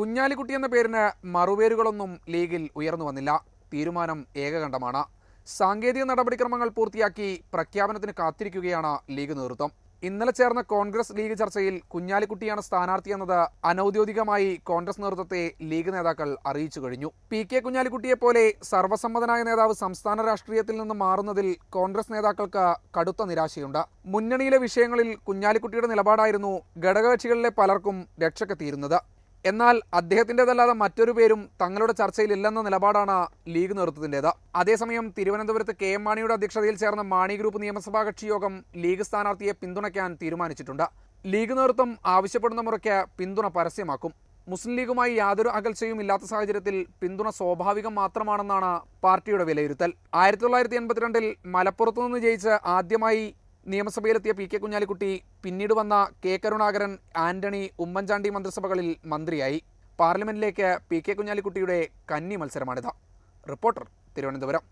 കുഞ്ഞാലിക്കുട്ടി എന്ന പേരിന് മറുപേരുകളൊന്നും ലീഗിൽ ഉയർന്നു വന്നില്ല. തീരുമാനം ഏകകണ്ഠമാണ്. സാങ്കേതിക നടപടിക്രമങ്ങൾ പൂർത്തിയാക്കി പ്രഖ്യാപനത്തിന് കാത്തിരിക്കുകയാണ് ലീഗ് നേതൃത്വം. ഇന്നലെ ചേർന്ന കോൺഗ്രസ് ലീഗ് ചർച്ചയിൽ കുഞ്ഞാലിക്കുട്ടിയാണ് സ്ഥാനാർത്ഥിയെന്നത് അനൌദ്യോഗികമായി കോൺഗ്രസ് നേതൃത്വത്തെ ലീഗ് നേതാക്കൾ അറിയിച്ചു കഴിഞ്ഞു. പി.കെ. കുഞ്ഞാലിക്കുട്ടിയെപ്പോലെ സർവ്വസമ്മതനായ നേതാവ് സംസ്ഥാന രാഷ്ട്രീയത്തിൽ നിന്ന് മാറുന്നതിൽ കോൺഗ്രസ് നേതാക്കൾക്ക് കടുത്ത നിരാശയുണ്ട്. മുന്നണിയിലെ വിഷയങ്ങളിൽ കുഞ്ഞാലിക്കുട്ടിയുടെ നിലപാടായിരുന്നു ഘടകകക്ഷികളിലെ പലർക്കും രക്ഷക്കെത്തിയിരുന്നത്. എന്നാൽ അദ്ദേഹത്തിൻ്റെതല്ലാതെ മറ്റൊരു പേരും തങ്ങളുടെ ചർച്ചയിലില്ലെന്ന നിലപാടാണ് ലീഗ് നേതൃത്വത്തിൻ്റേത്. അതേസമയം തിരുവനന്തപുരത്ത് കെ.എം. മാണിയുടെ അധ്യക്ഷതയിൽ ചേർന്ന മാണി ഗ്രൂപ്പ് നിയമസഭാ കക്ഷി യോഗം ലീഗ് സ്ഥാനാർത്ഥിയെ പിന്തുണയ്ക്കാൻ തീരുമാനിച്ചിട്ടുണ്ട്. ലീഗ് നേതൃത്വം ആവശ്യപ്പെടുന്ന മുറയ്ക്ക് പിന്തുണ പരസ്യമാക്കും. മുസ്ലിം ലീഗുമായി യാതൊരു അകൽച്ചയും ഇല്ലാത്ത സാഹചര്യത്തിൽ പിന്തുണ സ്വാഭാവികം മാത്രമാണെന്നാണ് പാർട്ടിയുടെ വിലയിരുത്തൽ. 1982 മലപ്പുറത്തു നിന്ന് ജയിച്ച് ആദ്യമായി നിയമസഭയിലെത്തിയ പി.കെ. കുഞ്ഞാലിക്കുട്ടി പിന്നീട് വന്ന കെ. കരുണാകരൻ, ആന്റണി, ഉമ്മൻചാണ്ടി മന്ത്രിസഭകളിൽ മന്ത്രിയായി. പാർലമെന്റിലേക്ക് പി.കെ. കുഞ്ഞാലിക്കുട്ടിയുടെ കന്നി മത്സരമാണിത്. റിപ്പോർട്ടർ, തിരുവനന്തപുരം.